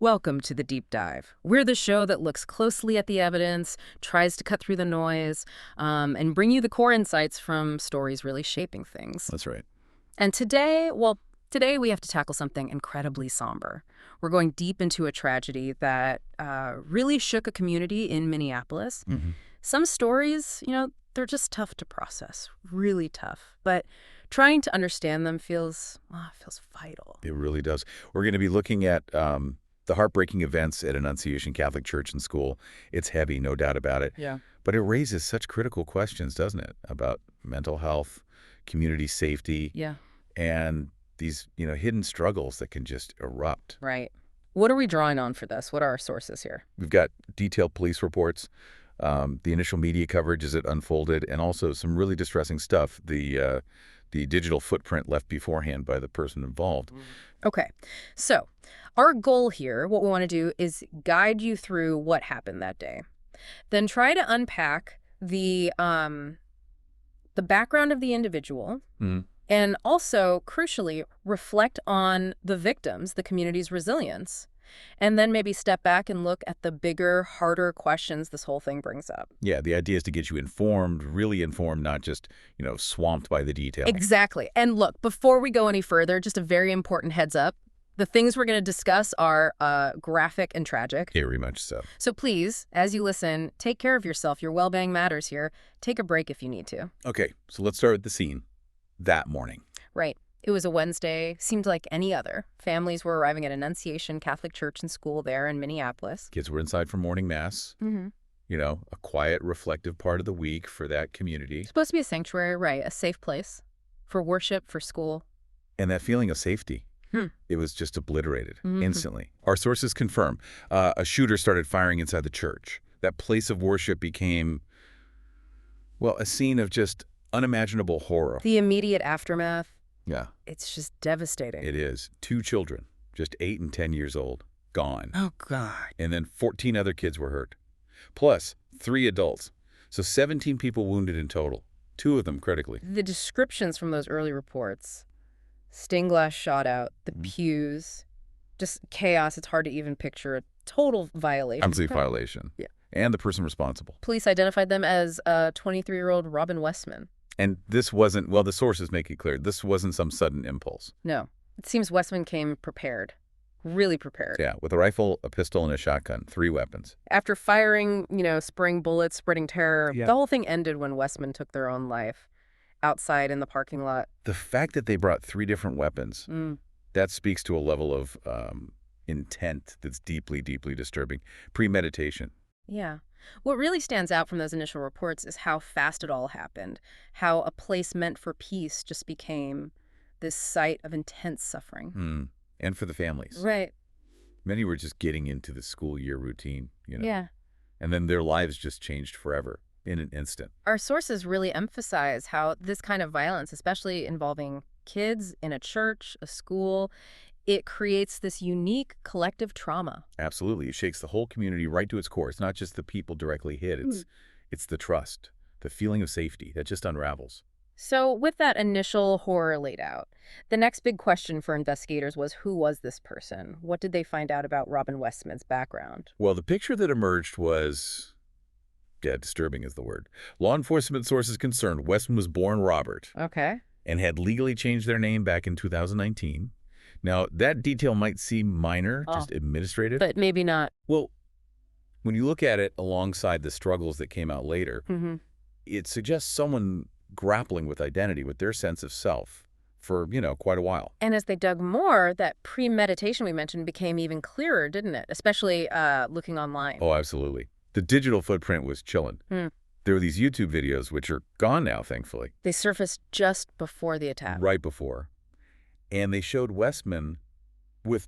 Welcome to the Deep Dive. We're the show that looks closely at the evidence, tries to cut through the noise, and bring you the core insights from stories really shaping things. That's right. And today we have to tackle something incredibly somber. We're going deep into a tragedy that really shook a community in Minneapolis. Mm-hmm. Some stories, they're just tough to process, really tough. But trying to understand them feels vital. It really does. We're going to be looking at the heartbreaking events at Annunciation Catholic Church and School. It's heavy, no doubt about it. Yeah. But it raises such critical questions, doesn't it, about mental health, community safety, Yeah. and these, hidden struggles that can just erupt. Right. What are we drawing on for this? What are our sources here? We've got detailed police reports, the initial media coverage as it unfolded, and also some really distressing stuff, the digital footprint left beforehand by the person involved. Okay. So our goal here, what we want to do is guide you through what happened that day. Then try to unpack the background of the individual. Mm-hmm. And also, crucially, reflect on the victims, the community's resilience, and then maybe step back and look at the bigger, harder questions this whole thing brings up. Yeah, the idea is to get you informed, really informed, not just, swamped by the detail. Exactly. And look, before we go any further, just a very important heads up. The things we're going to discuss are graphic and tragic. Very much so. So please, as you listen, take care of yourself. Your well-being matters here. Take a break if you need to. Okay, so let's start with the scene. That morning. Right. It was a Wednesday, seemed like any other. Families were arriving at Annunciation Catholic Church and School there in Minneapolis. Kids were inside for morning mass. Mm-hmm. A quiet, reflective part of the week for that community. It's supposed to be a sanctuary, right? A safe place for worship, for school. And that feeling of safety, it was just obliterated instantly. Our sources confirm a shooter started firing inside the church. That place of worship became, a scene of just unimaginable horror. The immediate aftermath. Yeah. It's just devastating. It is. 2 children, just 8 and 10 years old, gone. Oh, God. And then 14 other kids were hurt. Plus 3 adults. So 17 people wounded in total, 2 of them critically. The descriptions from those early reports, stained glass shot out, the pews, just chaos. It's hard to even picture a total violation. Absolute violation. Yeah. And the person responsible. Police identified them as 23-year-old Robin Westman. And this wasn't, the sources make it clear, this wasn't some sudden impulse. No. It seems Westman came prepared. Really prepared. Yeah, with a rifle, a pistol, and a shotgun. 3 weapons. After firing, spraying bullets, spreading terror, Yeah. The whole thing ended when Westman took their own life outside in the parking lot. The fact that they brought 3 different weapons, that speaks to a level of intent that's deeply, deeply disturbing. Premeditation. Yeah. What really stands out from those initial reports is how fast it all happened, how a place meant for peace just became this site of intense suffering. And for the families. Right. Many were just getting into the school year routine, Yeah. And then their lives just changed forever in an instant. Our sources really emphasize how this kind of violence, especially involving kids in a church, a school, it creates this unique collective trauma. Absolutely. It shakes the whole community right to its core. It's not just the people directly hit. It's the trust, the feeling of safety that just unravels. So with that initial horror laid out, the next big question for investigators was, who was this person? What did they find out about Robin Westman's background? Well, the picture that emerged was, disturbing is the word. Law enforcement sources concerned Westman was born Robert. Okay. And had legally changed their name back in 2019. Now, that detail might seem minor, just administrative. But maybe not. Well, when you look at it alongside the struggles that came out later, it suggests someone grappling with identity, with their sense of self for, quite a while. And as they dug more, that premeditation we mentioned became even clearer, didn't it? Especially looking online. Oh, absolutely. The digital footprint was chilling. There were these YouTube videos, which are gone now, thankfully. They surfaced just before the attack. Right before. And they showed Westman with,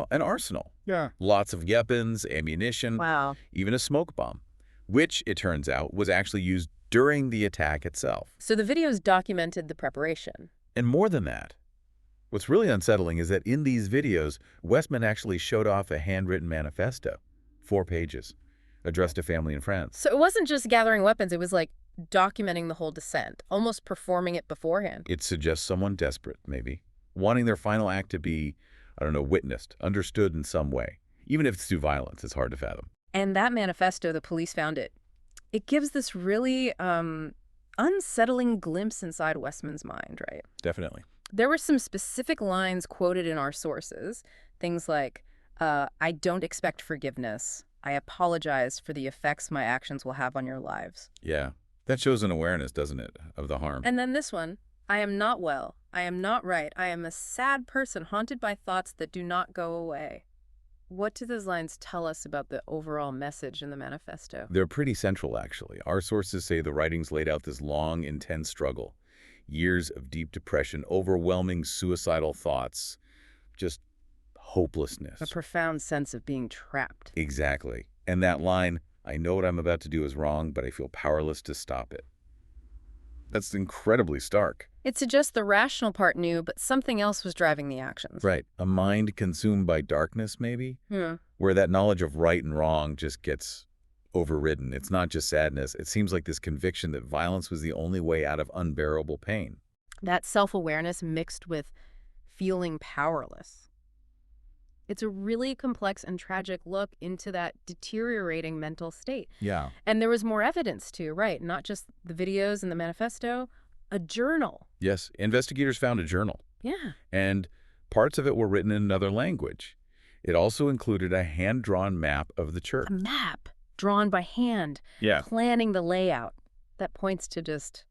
an arsenal. Yeah. Lots of weapons, ammunition, Wow. even a smoke bomb, which, it turns out, was actually used during the attack itself. So the videos documented the preparation. And more than that, what's really unsettling is that in these videos, Westman actually showed off a handwritten manifesto, 4 pages, addressed to family and friends. So it wasn't just gathering weapons, it was like documenting the whole descent, almost performing it beforehand. It suggests someone desperate, maybe, wanting their final act to be, witnessed, understood in some way, Even if it's through violence, it's hard to fathom. And that manifesto, the police found it gives this really unsettling glimpse inside Westman's mind, right? Definitely. There were some specific lines quoted in our sources, things like, I don't expect forgiveness. I apologize for the effects my actions will have on your lives. Yeah. That shows an awareness, doesn't it, of the harm? And then this one, I am not well. I am not right. I am a sad person haunted by thoughts that do not go away. What do those lines tell us about the overall message in the manifesto? They're pretty central, actually. Our sources say the writings laid out this long, intense struggle. Years of deep depression, overwhelming suicidal thoughts, just hopelessness. A profound sense of being trapped. Exactly. And that line, I know what I'm about to do is wrong, but I feel powerless to stop it. That's incredibly stark. It suggests the rational part knew, but something else was driving the actions. Right. A mind consumed by darkness, maybe? Where that knowledge of right and wrong just gets overridden. It's not just sadness. It seems like this conviction that violence was the only way out of unbearable pain. That self-awareness mixed with feeling powerless. It's a really complex and tragic look into that deteriorating mental state. Yeah. And there was more evidence too, right? Not just the videos and the manifesto, a journal. Yes. Investigators found a journal. Yeah. And parts of it were written in another language. It also included a hand-drawn map of the church. A map drawn by hand. Yeah. Planning the layout. That points to just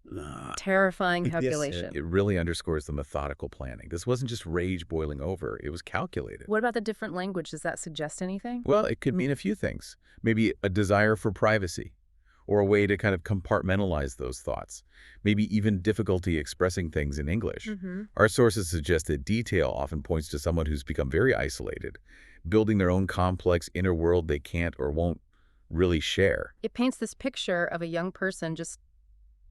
terrifying calculation. It really underscores the methodical planning. This wasn't just rage boiling over. It was calculated. What about the different language? Does that suggest anything? Well, it could mean a few things. Maybe a desire for privacy, or a way to kind of compartmentalize those thoughts. Maybe even difficulty expressing things in English. Our sources suggest that detail often points to someone who's become very isolated, building their own complex inner world they can't or won't really share. It paints this picture of a young person just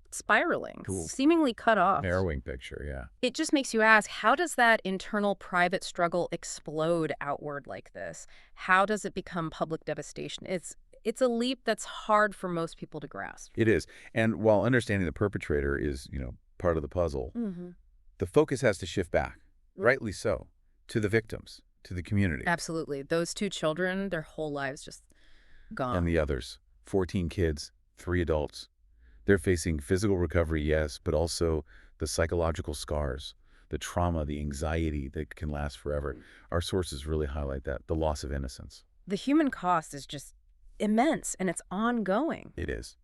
spiraling, seemingly cut off. Harrowing picture, yeah. It just makes you ask, how does that internal private struggle explode outward like this? How does it become public devastation? It's a leap that's hard for most people to grasp. It is. And while understanding the perpetrator is, part of the puzzle, the focus has to shift back, rightly so, to the victims, to the community. Absolutely. Those two children, their whole lives just gone. And the others, 14 kids, 3 adults. They're facing physical recovery, yes, but also the psychological scars, the trauma, the anxiety that can last forever. Our sources really highlight that, the loss of innocence. The human cost is just immense, and it's ongoing. It is.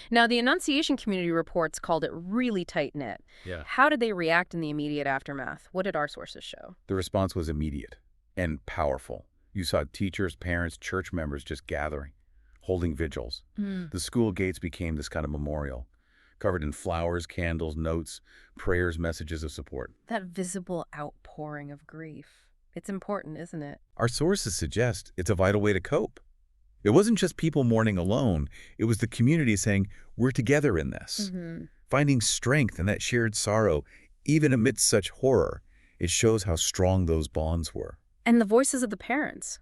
Now, the Annunciation community reports called it really tight-knit. Yeah. How did they react in the immediate aftermath? What did our sources show? The response was immediate and powerful. You saw teachers, parents, church members just gathering, holding vigils. The school gates became this kind of memorial, covered in flowers, candles, notes, prayers, messages of support. That visible outpouring of grief. It's important, isn't it? Our sources suggest it's a vital way to cope. It wasn't just people mourning alone. It was the community saying, we're together in this. Finding strength in that shared sorrow, even amidst such horror. It shows how strong those bonds were. And the voices of the parents.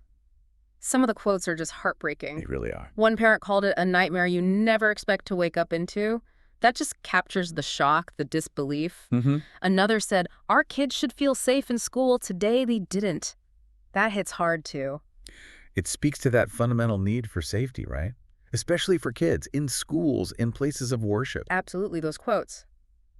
Some of the quotes are just heartbreaking. They really are. One parent called it a nightmare you never expect to wake up into. That just captures the shock, the disbelief. Another said, our kids should feel safe in school. Today they didn't. That hits hard too. It speaks to that fundamental need for safety, right? Especially for kids, in schools, in places of worship. Absolutely, those quotes.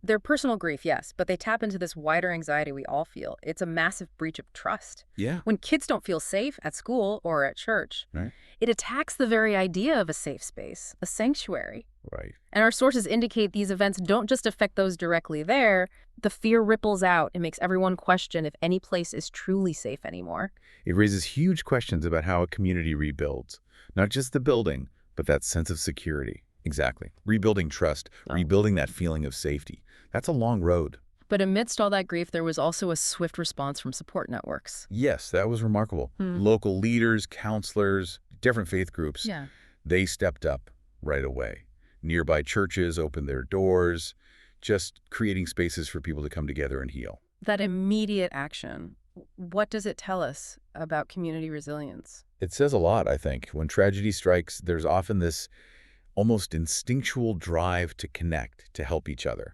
They're personal grief, yes, but they tap into this wider anxiety we all feel. It's a massive breach of trust. Yeah. When kids don't feel safe at school or at church, Right. It attacks the very idea of a safe space, a sanctuary. Right. And our sources indicate these events don't just affect those directly there. The fear ripples out. It makes everyone question if any place is truly safe anymore. It raises huge questions about how a community rebuilds. Not just the building, but that sense of security. Exactly. Rebuilding trust, rebuilding that feeling of safety. That's a long road. But amidst all that grief, there was also a swift response from support networks. Yes, that was remarkable. Local leaders, counselors, different faith groups, they stepped up right away. Nearby churches opened their doors, just creating spaces for people to come together and heal. That immediate action, what does it tell us about community resilience? It says a lot, I think. When tragedy strikes, there's often this almost instinctual drive to connect, to help each other.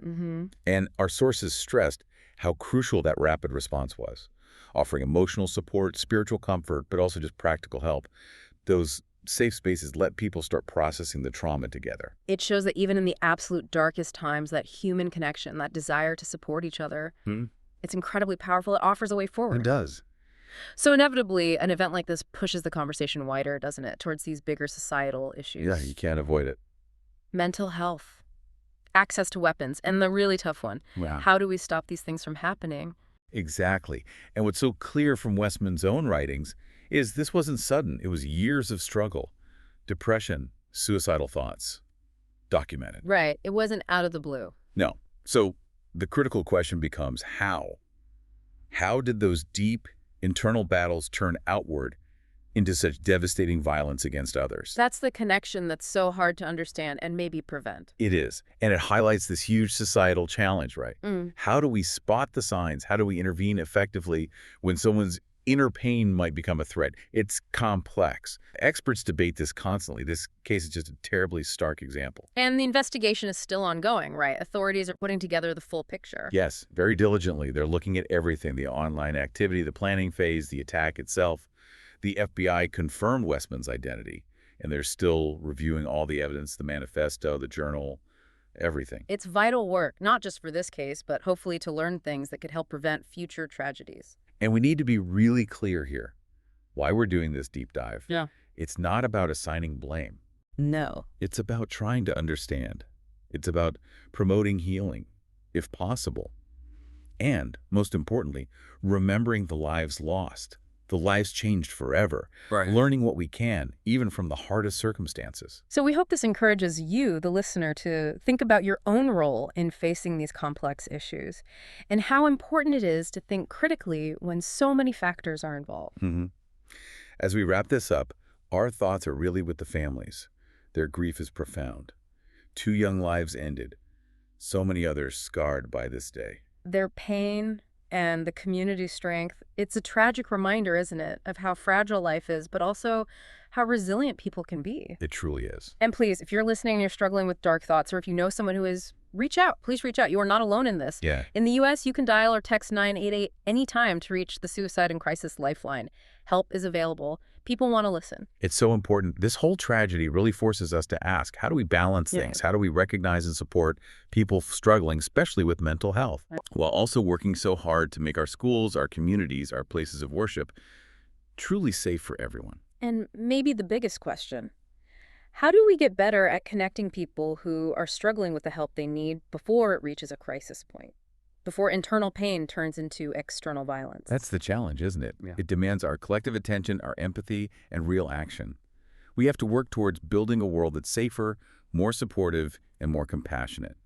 And our sources stressed how crucial that rapid response was. offering emotional support, spiritual comfort, but also just practical help. Those safe spaces let people start processing the trauma together. It shows that even in the absolute darkest times, that human connection, that desire to support each other, it's incredibly powerful. It offers a way forward. It does. So inevitably, an event like this pushes the conversation wider, doesn't it, towards these bigger societal issues. Yeah, you can't avoid it. Mental health, access to weapons, and the really tough one, Wow. how do we stop these things from happening? Exactly. And what's so clear from Westman's own writings is this wasn't sudden. It was years of struggle, depression, suicidal thoughts, documented. Right. It wasn't out of the blue. No. So the critical question becomes how? How did those deep internal battles turn outward into such devastating violence against others? That's the connection that's so hard to understand and maybe prevent. It is. And it highlights this huge societal challenge, right? How do we spot the signs? How do we intervene effectively when someone's inner pain might become a threat? It's complex. Experts debate this constantly. This case is just a terribly stark example. And the investigation is still ongoing, right? Authorities are putting together the full picture. Yes, very diligently. They're looking at everything, the online activity, the planning phase, the attack itself. The FBI confirmed Westman's identity, and they're still reviewing all the evidence, the manifesto, the journal, everything. It's vital work, not just for this case, but hopefully to learn things that could help prevent future tragedies. And we need to be really clear here why we're doing this deep dive. Yeah. It's not about assigning blame. No. It's about trying to understand. It's about promoting healing, if possible. And, most importantly, remembering the lives lost, the lives changed forever, learning what we can, even from the hardest circumstances. So we hope this encourages you, the listener, to think about your own role in facing these complex issues and how important it is to think critically when so many factors are involved. As we wrap this up, our thoughts are really with the families. Their grief is profound. 2 young lives ended, so many others scarred by this day. Their pain and the community strength, it's a tragic reminder, isn't it, of how fragile life is, but also how resilient people can be. It truly is. And please, if you're listening and you're struggling with dark thoughts, or if you know someone who is, reach out. Please reach out. You are not alone in this. Yeah. In the U.S., you can dial or text 988 anytime to reach the Suicide and Crisis Lifeline. Help is available. People want to listen. It's so important. This whole tragedy really forces us to ask, how do we balance things? How do we recognize and support people struggling, especially with mental health, while also working so hard to make our schools, our communities, our places of worship truly safe for everyone? And maybe the biggest question, how do we get better at connecting people who are struggling with the help they need before it reaches a crisis point? Before internal pain turns into external violence? That's the challenge, isn't it? Yeah. It demands our collective attention, our empathy, and real action. We have to work towards building a world that's safer, more supportive, and more compassionate.